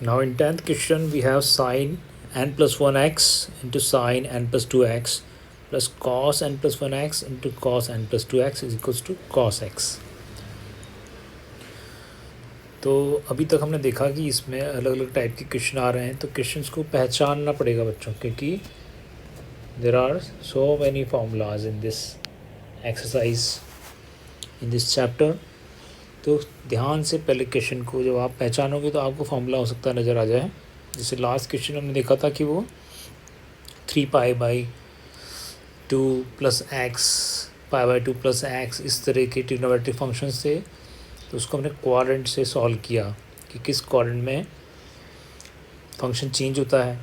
Now in 10th question we have sin n plus 1x into sin n plus 2x plus cos n plus 1x into cos n plus 2x is equals to cos x. तो अभी तक हमने देखा कि इसमें अलग अलग type के क्वेश्चन आ रहे हैं, तो क्वेश्चंस को पहचानना पड़ेगा बच्चों, क्योंकि there are so many formulas in this exercise in this chapter. तो ध्यान से पहले क्वेश्चन को जब आप पहचानोगे तो आपको फार्मूला हो सकता है नज़र आ जाए. जैसे लास्ट क्वेश्चन हमने देखा था कि वो 3π/2 प्लस एक्स π/2 प्लस एक्स इस तरह के ट्रिग्नोमेट्रिक फंक्शंस थे. तो उसको हमने क्वाड्रेंट से सॉल्व किया कि किस क्वाड्रेंट में फंक्शन चेंज होता है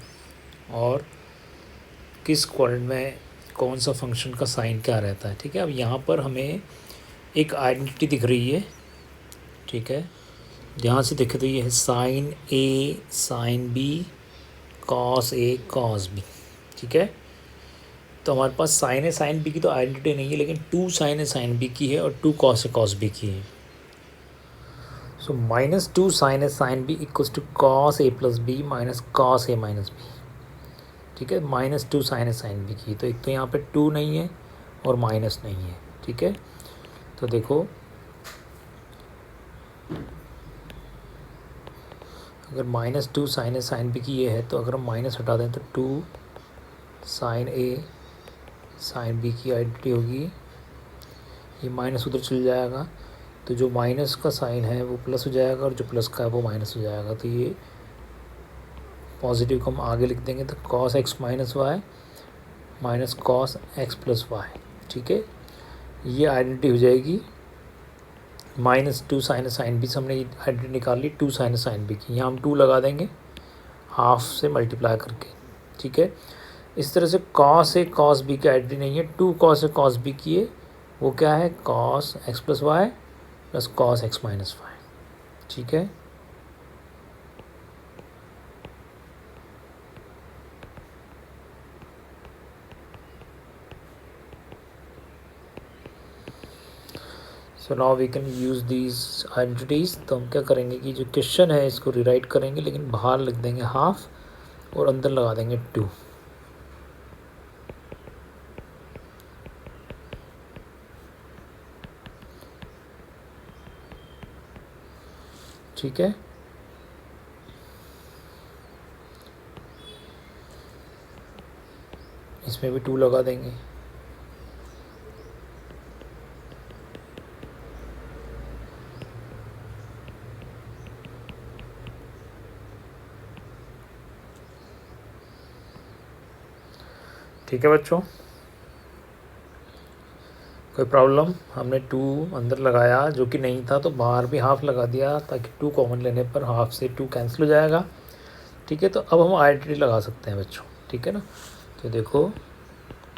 और किस क्वाड्रेंट में कौन सा फंक्शन का साइन क्या रहता है. ठीक है, अब यहाँ पर हमें एक आइडेंटिटी दिख रही है. ठीक है, ध्यान से देखे तो ये है sign A sine B cos A cos B. ठीक है, तो हमारे पास साइन ए साइन बी की तो आइडेंटिटी नहीं है, लेकिन 2 साइन ए साइन बी की है और 2 कॉस ए कॉस बी की है. So -2 sine A sine B equals to cos A plus B minus cos A minus B. ठीक है, -2 साइन ए साइन बी की, तो एक तो यहाँ पे 2 नहीं है और माइनस नहीं है. ठीक है, तो देखो अगर -2 साइन ए साइन बी की ये है, तो अगर हम माइनस हटा दें तो 2 साइन ए साइन बी की आइडेंटिटी होगी. ये माइनस उधर चल जाएगा, तो जो माइनस का साइन है वो प्लस हो जाएगा और जो प्लस का है वो माइनस हो जाएगा. तो ये पॉजिटिव को हम आगे लिख देंगे, तो cos x minus Y minus cos x plus Y. ठीक है, ये आइडेंटिटी हो जाएगी -2 साइन साइन बी से हमने आइडेंटिटी निकाल ली 2 साइन साइन बी की. यहाँ हम 2 लगा देंगे हाफ से मल्टीप्लाई करके. ठीक है, इस तरह से कॉस ए कॉस बी की आइडेंटिटी नहीं है, 2 कॉस ए कॉस बी की है, वो क्या है cos x plus Y plus cos x minus Y. ठीक है, so now we can use these identities. तो हम क्या करेंगे कि जो क्वेश्चन है इसको रिराइट करेंगे, लेकिन बाहर लिख देंगे हाफ और अंदर लगा देंगे 2. ठीक है, इसमें भी 2 लगा देंगे. ठीक है बच्चों, कोई प्रॉब्लम? हमने 2 अंदर लगाया जो कि नहीं था, तो बाहर भी हाफ लगा दिया ताकि 2 कॉमन लेने पर हाफ से 2 कैंसिल हो जाएगा. ठीक है, तो अब हम आइडेंटिटी लगा सकते हैं बच्चों. ठीक है ना, तो देखो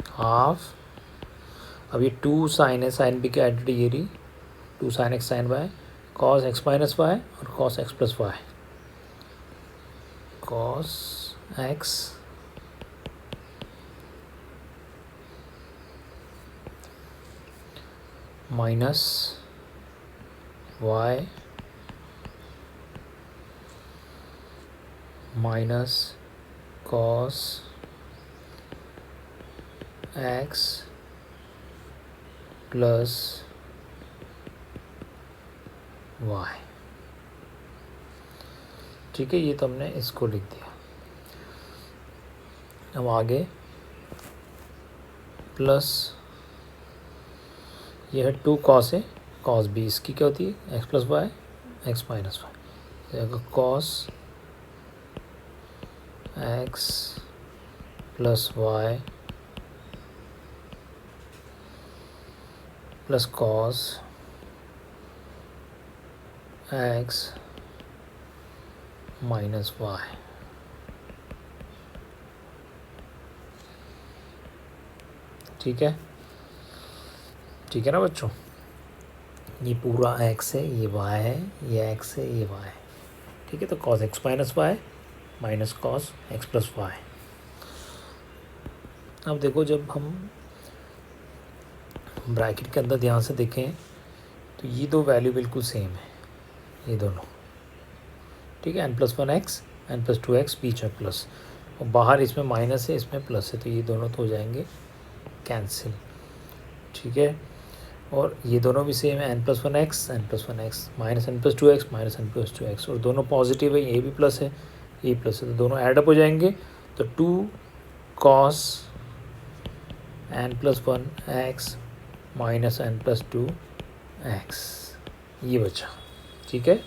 हाफ, अब ये 2 साइन है साइन बी की आइडेंटिटी ये रही 2 sine x sine y cos x minus y और cos x plus y. Cos x minus Y minus cos x plus Y. ठीक है, ये तो हमने इसको लिख दिया. अब आगे प्लस ये है 2 कॉस ए कॉस बी, इसकी क्या होती है X plus Y X minus Y. Cos x plus Y plus cos x minus Y. ठीक है, ठीक है ना बच्चों, ये पूरा एक्स है ये वाई है, ये एक्स है ये वाई है. ठीक है, तो cos x minus Y minus cos x plus Y. अब देखो जब हम ब्रैकेट के अंदर ध्यान से देखें तो ये दो वैल्यू बिल्कुल सेम है, ये दोनों. ठीक है, n+1 x n plus two x बीच में प्लस, और बाहर इसमें माइनस है इसमें प्लस है, तो ये दोनों तो हो जाएंगे कैंसिल, ठीक है। और ये दोनों भी सेम है, N plus one X minus N plus two X minus N plus two X, और दोनों पॉजिटिव है, ये भी प्लस है ये प्लस है, तो दोनों एडअप हो जाएंगे। तो 2 cos N plus one X minus N plus two X, ये बचा, ठीक है।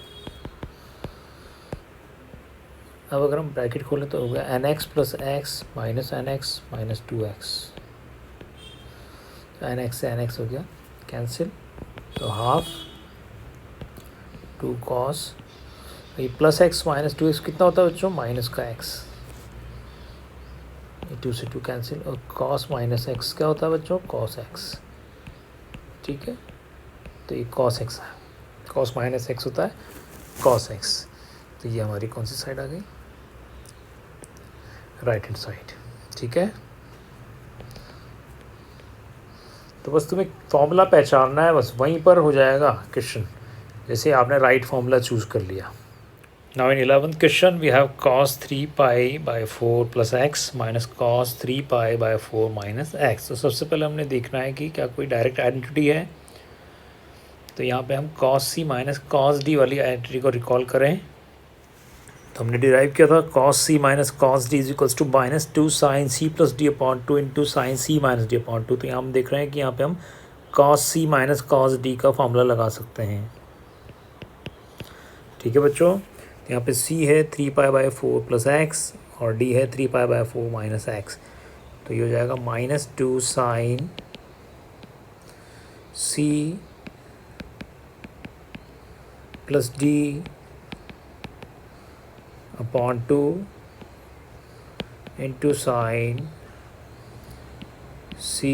अब अगर हम ब्रैकेट खोलें तो हो गया N X plus X minus N X minus two X, N X से एन एक्स हो गया कैंसिल, तो हाफ 2 कॉस, ये plus X minus two X कितना होता है बच्चों, माइनस का एक्स, ये 2 से 2 कैंसिल, और कॉस माइनस एक्स क्या होता है बच्चों, कॉस एक्स, ठीक है। तो ये कॉस एक्स है, कॉस माइनस एक्स होता है कॉस एक्स, तो ये हमारी कौन सी साइड आ गई, राइट हैंड साइड, ठीक है। तो बस तुम्हें फॉर्मूला पहचानना है, बस वहीं पर हो जाएगा क्वेश्चन, जैसे आपने राइट फॉर्मूला चूज़ कर लिया। Now in 11th question we have cos 3 pi by 4 plus X minus cos 3 pi by 4 minus X. तो सबसे पहले हमने देखना है कि क्या कोई डायरेक्ट आइडेंटिटी है, तो यहाँ पे हम cos c minus cos d वाली आइडेंटिटी को रिकॉल करें, तो हमने डिराइव किया था cos c minus cos d is equals to minus 2 sine c plus D upon 2 into sine c minus D upon 2। तो यहाँ हम देख रहे हैं कि यहाँ पे हम cos c minus cos d का फॉर्मूला लगा सकते हैं, ठीक है बच्चों। तो यहाँ पे c है 3 पाई बाई 4 प्लस एक्स और d है 3 पाई बाई 4 माइनस एक्स, तो ये हो जाएगा minus 2 sine c plus D upon 2 into sine c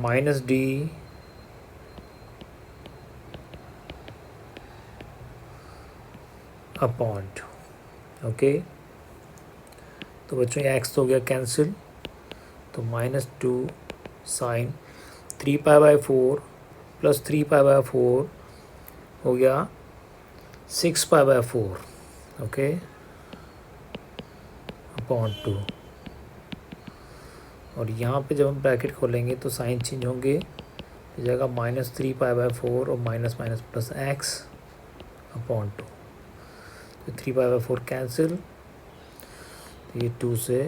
minus D upon 2, okay. तो बच्चों ये एक्स तो हो गया कैंसिल, तो minus 2 sine 3 pi by 4 plus 3 pi by 4 हो गया 6 पाई बाई 4, ओके, अपॉन 2। और यहाँ पे जब हम ब्रैकेट खोलेंगे तो साइन चेंज होंगे, हो जाएगा माइनस 3 पाई बाई 4 और minus minus plus x upon 2, तो 3 पाई बाई 4 कैंसिल, तो ये 2 से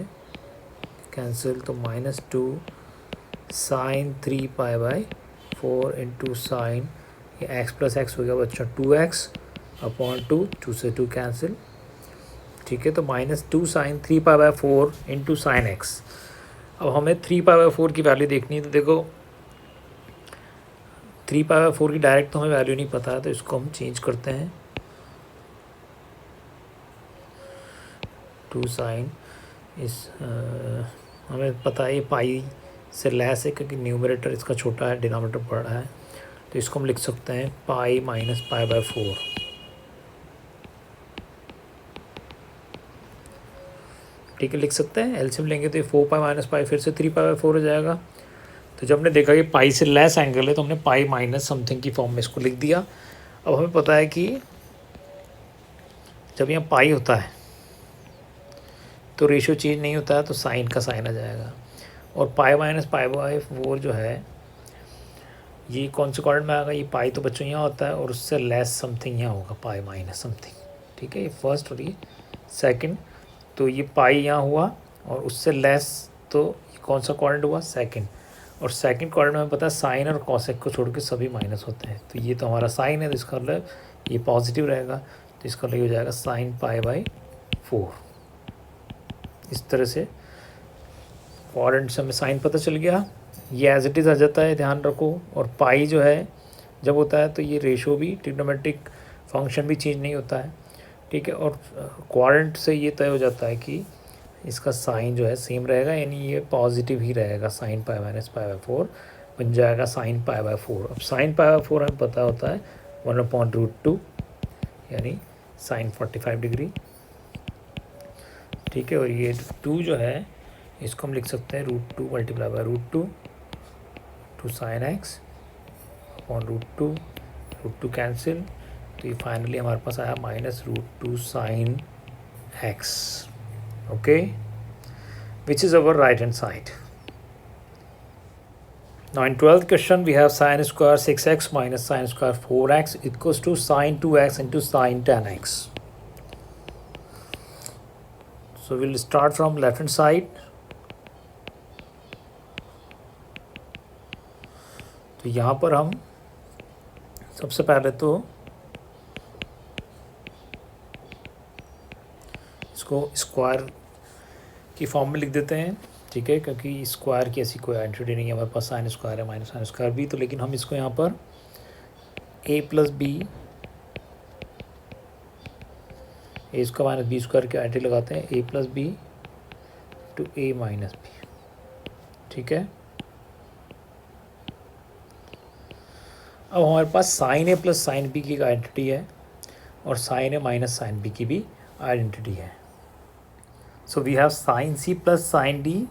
कैंसिल, तो minus 2 sine 3 pi by 4 into sine, ये एक्स प्लस एक्स हो गया बच्चों 2x अपॉन 2 से 2 कैंसिल, ठीक है। तो minus 2 sine 3 pi by 4 into sine X. अब हमें 3 पाई बाई 4 की वैल्यू देखनी है, तो देखो 3 पाई बाई 4 की डायरेक्ट तो हमें वैल्यू नहीं पता है, तो इसको हम चेंज करते हैं 2 साइन, इस हमें पता है ये पाई से लेस है क्योंकि न्यूमरेटर इसका छोटा है डिनोमिनेटर बड़ा है, तो इसको हम लिख सकते हैं पाई माइनस पाई बाई 4, ठीक है, लिख सकते हैं। एलसीएम लेंगे तो ये 4 पाई माइनस पाई फिर से 3 पाई बाई 4 हो जाएगा। तो जब हमने देखा कि पाई से लेस एंगल है तो हमने पाई माइनस समथिंग की फॉर्म में इसको लिख दिया। अब हमें पता है कि जब यहाँ पाई होता है तो रेशियो चेंज नहीं होता है, तो साइन का साइन आ जाएगा, और पाई माइनस पाई बाई 4 जो है ये कौन से क्वाड्रेंट में आएगा, ये पाई तो बच्चों यहाँ होता है और उससे लेस समथिंग यहाँ होगा पाई माइनस समथिंग, ठीक है, ये फर्स्ट और ये सेकंड। तो ये पाई यहाँ हुआ और उससे लेस, तो ये कौन सा क्वाड्रेंट हुआ, सेकंड, और सेकंड क्वाड्रेंट में हमें पता है साइन और कॉसेक को छोड़ के सभी माइनस होते हैं, तो ये तो हमारा साइन है, तो इसका मतलब ये पॉजिटिव रहेगा, तो इसका मतलब हो जाएगा साइन पाई बाई 4। इस तरह से क्वाड्रेंट से हमें साइन पता चल गया, ये एज इट इज़ आ जाता है, ध्यान रखो। और पाई जो है जब होता है तो ये रेशो भी ट्रिग्नोमेट्रिक फंक्शन भी चेंज नहीं होता है, ठीक है। और क्वाड्रेंट से ये तय हो जाता है कि इसका साइन जो है सेम रहेगा, यानी ये पॉजिटिव ही रहेगा, sine pi minus pi by 4 बन जाएगा साइन पाई बाई 4। अब साइन पाई बाई 4 हमें पता होता है 1/√2 यानी साइन 45 डिग्री, ठीक है। और ये 2 जो है इसको हम लिख सकते हैं √2 multiply by √2 two sine x upon √2 cancel, तो ये फाइनली हमारे पास आया -√2 sin x, okay, which is our right hand side. Now in 12th question we have sin square 6x minus sin square 4x equals to sin 2x into sin 10x. So we'll start from left hand side. तो यहाँ पर हम सबसे पहले तो इसको square की form में लिख देते हैं, ठीक है, क्योंकि स्क्वायर की ऐसी कोई आइडेंटिटी नहीं है हमारे पास. साइन स्क्वायर है माइनस साइन स्क्वायर भी, तो लेकिन हम इसको यहाँ पर a plus B, A square minus B square की आइडेंटिटी लगाते हैं, a plus B to a minus B, ठीक है. अब हमारे पास sine A plus sine B की आइडेंटिटी है और sine A minus sine B की भी आइडेंटिटी है. So we have sine C plus sine D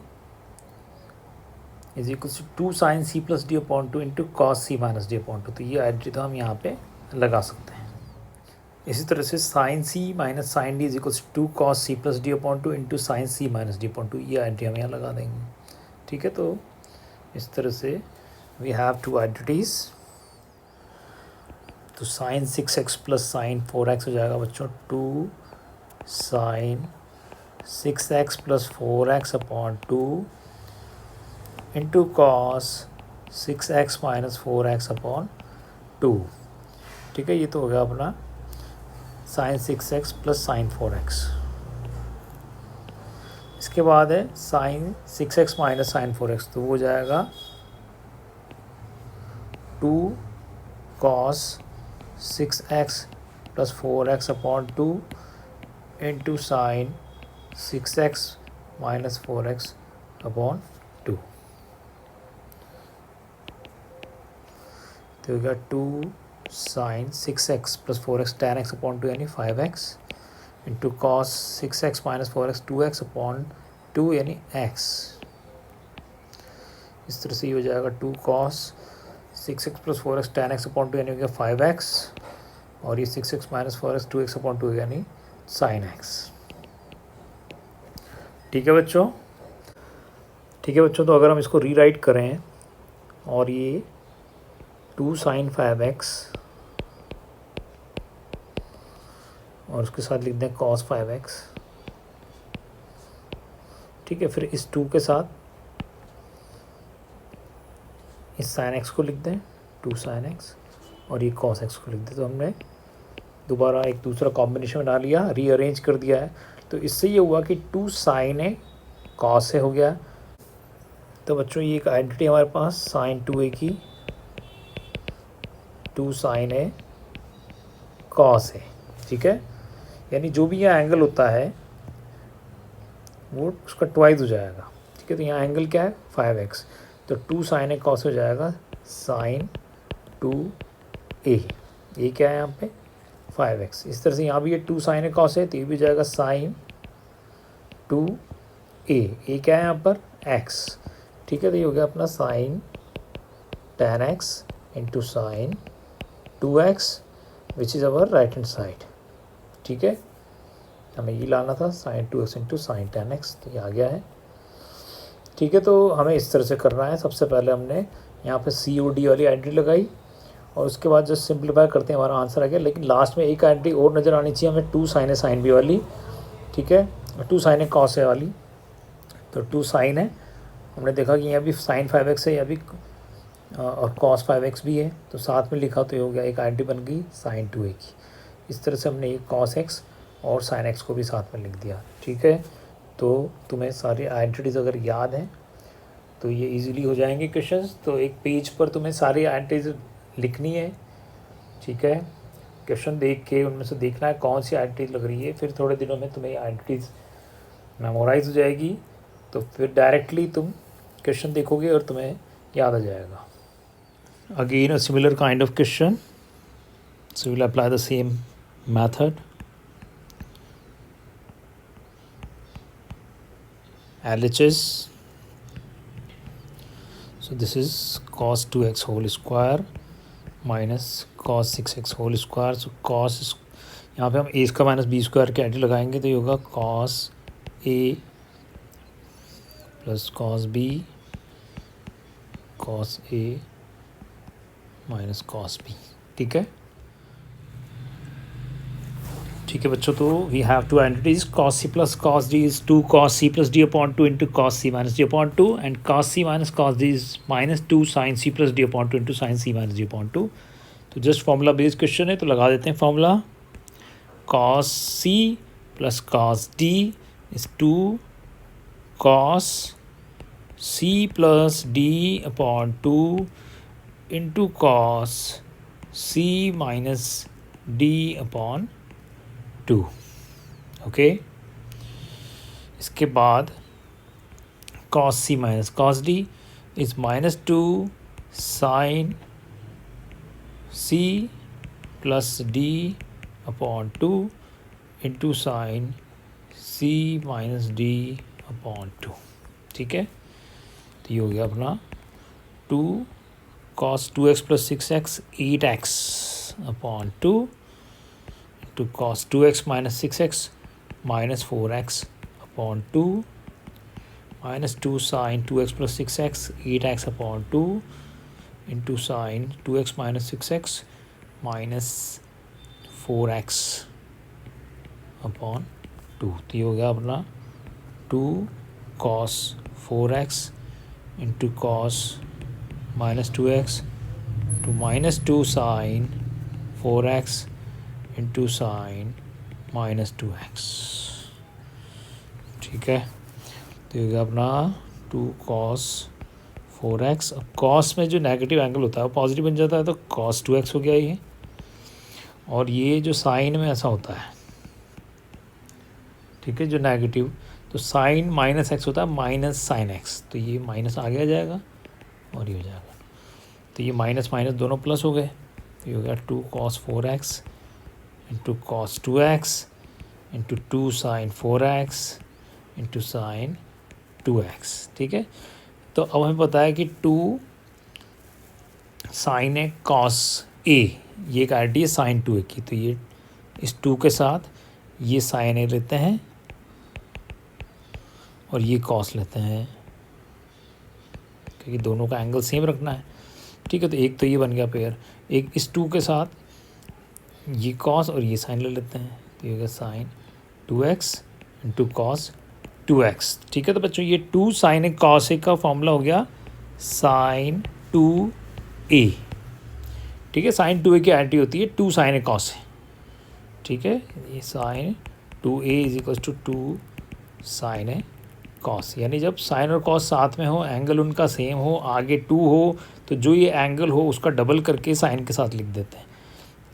is equal to 2 sine C plus D upon 2 into cos C minus D upon 2. तो ये identity तो हम यहाँ पे लगा सकते हैं. इसी तरह से sine C minus sine D is equal to 2 cos C plus D upon 2 into sine C minus D upon 2. ये आइडेंटिटी हम यहाँ लगा देंगे, ठीक है. तो इस तरह से वी हैव 2 आइडेंटिटीज़. तो sine 6x plus sine 4x हो जाएगा बच्चों 2 sine 6x plus 4x upon 2 into cos 6x minus 4x upon 2, ठीक है. ये तो हो गया अपना sign 6x plus sine 4x. इसके बाद है sign 6x minus sign 4x, तो वो हो जाएगा 2 cos 6x plus 4x upon 2 into sine 6x minus 4x upon 2. तो होगा 2 sine 6x plus 4x tan x upon 2 यानी 5x into cos 6x minus 4x 2x upon 2 यानी x. इस तरह से ये हो जाएगा 2 cos 6x plus 4x tan x upon 2 यानी हो गया 5x, और ये 6x minus 4x 2x upon 2 यानी साइन x. ठीक है बच्चों, ठीक है बच्चों. तो अगर हम इसको रीराइट करें और ये 2 साइन 5x और उसके साथ लिख दें कॉस 5x, ठीक है. फिर इस 2 के साथ इस साइन x को लिख दें 2 साइन x और ये कॉस x को लिख दें. तो हमने दोबारा एक दूसरा कॉम्बिनेशन बना लिया, रीअरेंज कर दिया है. तो इससे ये हुआ कि 2 साइन ए कॉस ए हो गया. तो बच्चों ये एक आइडेंटिटी हमारे पास साइन 2a की 2 साइन ए कॉस ए, ठीक है. यानी जो भी यहाँ एंगल होता है वो उसका ट्वाइस हो जाएगा, ठीक है. तो यहाँ एंगल क्या है 5x, तो 2 साइन ए कॉस हो जाएगा साइन 2a. ये क्या है यहाँ पे 5x. इस तरह से यहाँ भी ये 2 साइन ए कॉस है, तो ये भी जाएगा साइन 2a. ये क्या है यहाँ पर x, ठीक है. तो ये हो गया अपना sine tan x into sine 2x which is our right hand side, ठीक है. हमें ये लाना था sine 2x into sine tan x, तो ये आ गया है, ठीक है. तो हमें इस तरह से करना है. सबसे पहले हमने यहाँ पे COD वाली आइडेंटिटी लगाई और उसके बाद जस्ट सिंप्लीफाई करते हैं, हमारा आंसर आ गया. लेकिन लास्ट में एक आइडेंटिटी और नज़र आनी चाहिए हमें 2 साइन ए साइन बी वाली, ठीक है. 2 साइन ए कॉस ए वाली. तो 2 साइन है, हमने देखा कि यहाँ भी साइन 5x है, यहाँ भी और कॉस 5x भी है, तो साथ में लिखा तो ये हो गया एक आइडेंटिटी बन गई साइन 2a की. इस तरह से हमने ये कॉस x और साइन x को भी साथ में लिख दिया, ठीक है. तो तुम्हें सारी आइडेंटिटीज़ अगर याद हैं तो ये इजीली हो जाएंगे क्वेश्चंस. तो एक पेज पर तुम्हें सारी आइडेंटिटीज़ लिखनी है, ठीक है. क्वेश्चन देख के उनमें से देखना है कौन सी आइडेंटिटी लग रही है. फिर थोड़े दिनों में तुम्हें आइडेंटिटीज़ मेमोराइज हो जाएगी, तो फिर डायरेक्टली तुम क्वेश्चन देखोगे और तुम्हें याद आ जाएगा. Again a similar kind of question, so will apply the same method. LHS, so this is cos 2x whole square minus cos 6x whole square. So cos, यहाँ पे हम A square minus B square के एंटी लगाएंगे तो ये होगा cos A plus cos B cos A minus cos B. ठीक है, ठीक है बच्चों। तो we have two entities, cos C plus cos D is 2 cos C plus D upon 2 into cos C minus D upon 2 and cos C minus cos D is minus 2 sine C plus D upon 2 into sine C minus D upon 2। तो just formula based question है तो लगा देते हैं formula. Cos C plus cos D is 2 cos C plus D upon 2 into cos C minus D upon 2। Okay, इसके बाद cos C minus cos D is minus 2 sine C plus D upon 2 into sine C minus D upon 2। ठीक है, तो ये हो गया अपना 2 cos 2x plus 6x 8x अपॉन 2 to cos 2x minus 6x minus 4x upon 2 minus 2 sin 2x plus 6x 8x upon 2 into sin 2x minus 6x minus 4x upon 2। तो ये हो गया अपना 2 cos 4x into cos minus 2x to minus 2 sin 4x into sign minus 2x। ठीक है, तो ये अपना 2 कॉस 4x। अब कॉस में जो नेगेटिव एंगल होता है वो पॉजिटिव बन जाता है तो कॉस 2x हो गया ये। और ये जो साइन में ऐसा होता है, ठीक है, जो नेगेटिव, तो साइन माइनस एक्स होता है माइनस साइन एक्स, तो ये माइनस आगे आ जाएगा और ये हो जाएगा। तो ये माइनस माइनस दोनों प्लस हो गए, तो ये हो गया 2 cos 4x into cos 2x into 2 sine 4x into sine 2x। ठीक है, तो अब हमें पता है कि 2 साइन है कॉस ए, ये एक आइडिया है साइन 2a की, तो ये इस 2 के साथ ये साइन ए लेते हैं और ये कॉस लेते हैं क्योंकि दोनों का एंगल सेम रखना है। ठीक है, तो एक तो ये बन गया पेयर, एक इस 2 के साथ ये कॉस और ये साइन ले लेते हैं, तो ये होगा sign 2x into cos 2x। ठीक है, तो बच्चों ये 2 साइन ए कॉस ए का फॉर्मूला हो गया साइन 2a। ठीक है, साइन 2a की एंटी होती है 2 साइन ए कॉस ए। ठीक है, ये sine 2a is equal to 2 sine A cos, यानी जब साइन और कॉस साथ में हो, एंगल उनका सेम हो, आगे 2 हो, तो जो ये एंगल हो उसका डबल करके साइन के साथ लिख देते हैं।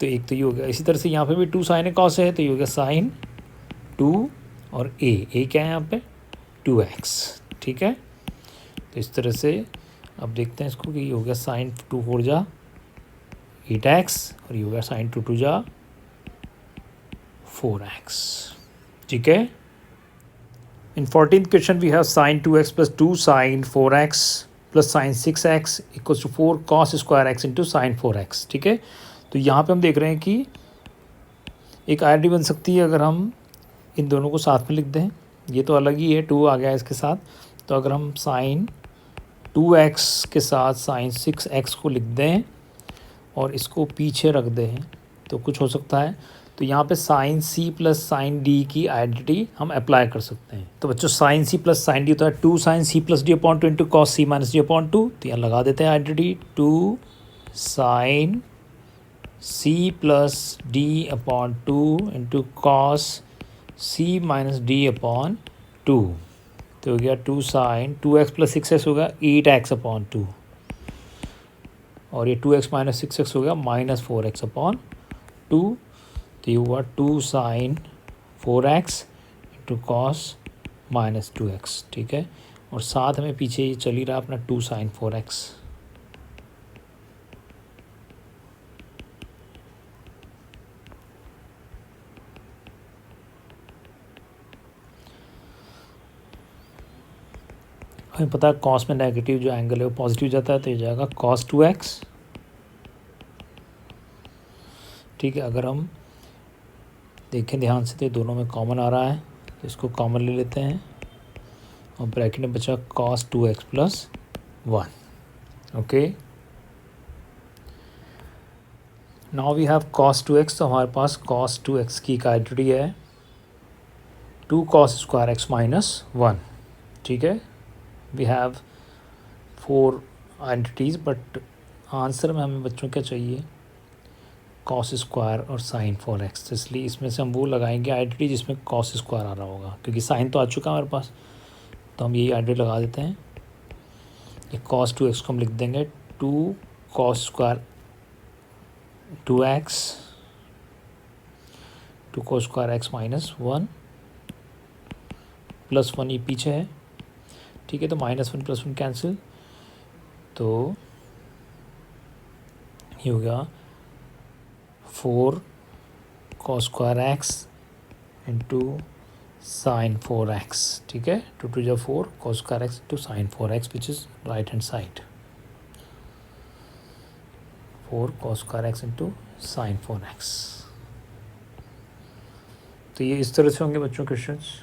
तो एक तो ये हो गया, इसी तरह से यहाँ पे भी 2 साइन ए कॉस है, तो ये हो गया साइन 2 और ए क्या है यहाँ पे 2x। ठीक है, तो इस तरह से अब देखते हैं इसको कि ये हो गया साइन 2 4 जा 8x और ये हो गया साइन 2 2 जा 4x। ठीक है, in 14th question we have sine 2x plus 2 sine 4x plus sine 6x equals to 4 cos square x into sine 4x। ठीक है, तो यहाँ पे हम देख रहे हैं कि एक आईडी बन सकती है अगर हम इन दोनों को साथ में लिख दें। ये तो अलग ही है, 2 आ गया इसके साथ, तो अगर हम साइन 2x के साथ साइन 6x को लिख दें और इसको पीछे रख दें तो कुछ हो सकता है। तो यहाँ पे साइन सी प्लस साइन डी की आइडेंटिटी हम अप्लाई कर सकते हैं। तो बच्चों साइन सी प्लस साइन डी होता है 2 साइन सी plus D upon 2 into cos सी माइनस डी अपॉन 2। तो यहाँ लगा देते हैं आइडेंटिटी 2 साइन सी plus D upon 2 into cos सी माइनस डी अपॉन 2। तो हो गया 2 साइन 2x प्लस 6x होगा 8x अपॉन 2 और ये 2x माइनस 6x हो गया माइनस 4x अपॉन 2। तो ये हुआ 2 sine 4x into cos minus 2x। ठीक है, और साथ में पीछे ये चल ही रहा अपना 2 साइन 4x। हमें पता है कॉस में नेगेटिव जो एंगल है वो पॉजिटिव जाता है, तो ये जाएगा कॉस 2x ठीक है, अगर हम देखें ध्यान से तो दोनों में कॉमन आ रहा है, तो इसको कॉमन ले लेते हैं और ब्रैकेट में बचा cos 2x plus 1. Okay, now we have cos 2x, तो हमारे पास cos 2x की एक आइडेंटिटी है 2 cos स्क्वायर x माइनस 1. ठीक है, we have 4 identities, but answer में हमें बच्चों क्या चाहिए, cos स्क्वायर और sin 4x. तो इसलिए इसमें से हम वो लगाएंगे आइडेंटिटी जिसमें cos स्क्वायर आ रहा होगा, क्योंकि sin तो आ चुका है हमारे पास, तो हम यही आइडेंटिटी लगा देते हैं. ये cos 2x को हम लिख देंगे 2 cos square 2x, 2 cos square x minus 1 plus 1 ये पीछे है. ठीक है, तो -1 प्लस 1 कैंसिल, तो ये हो गया 4 cos square x into sine 4x. ठीक है, 2 2 जो 4 cos square x into sine 4x which is right hand side. 4 cos square x into sine 4x. तो ये इस तरह से होंगे बच्चों क्वेश्चंस.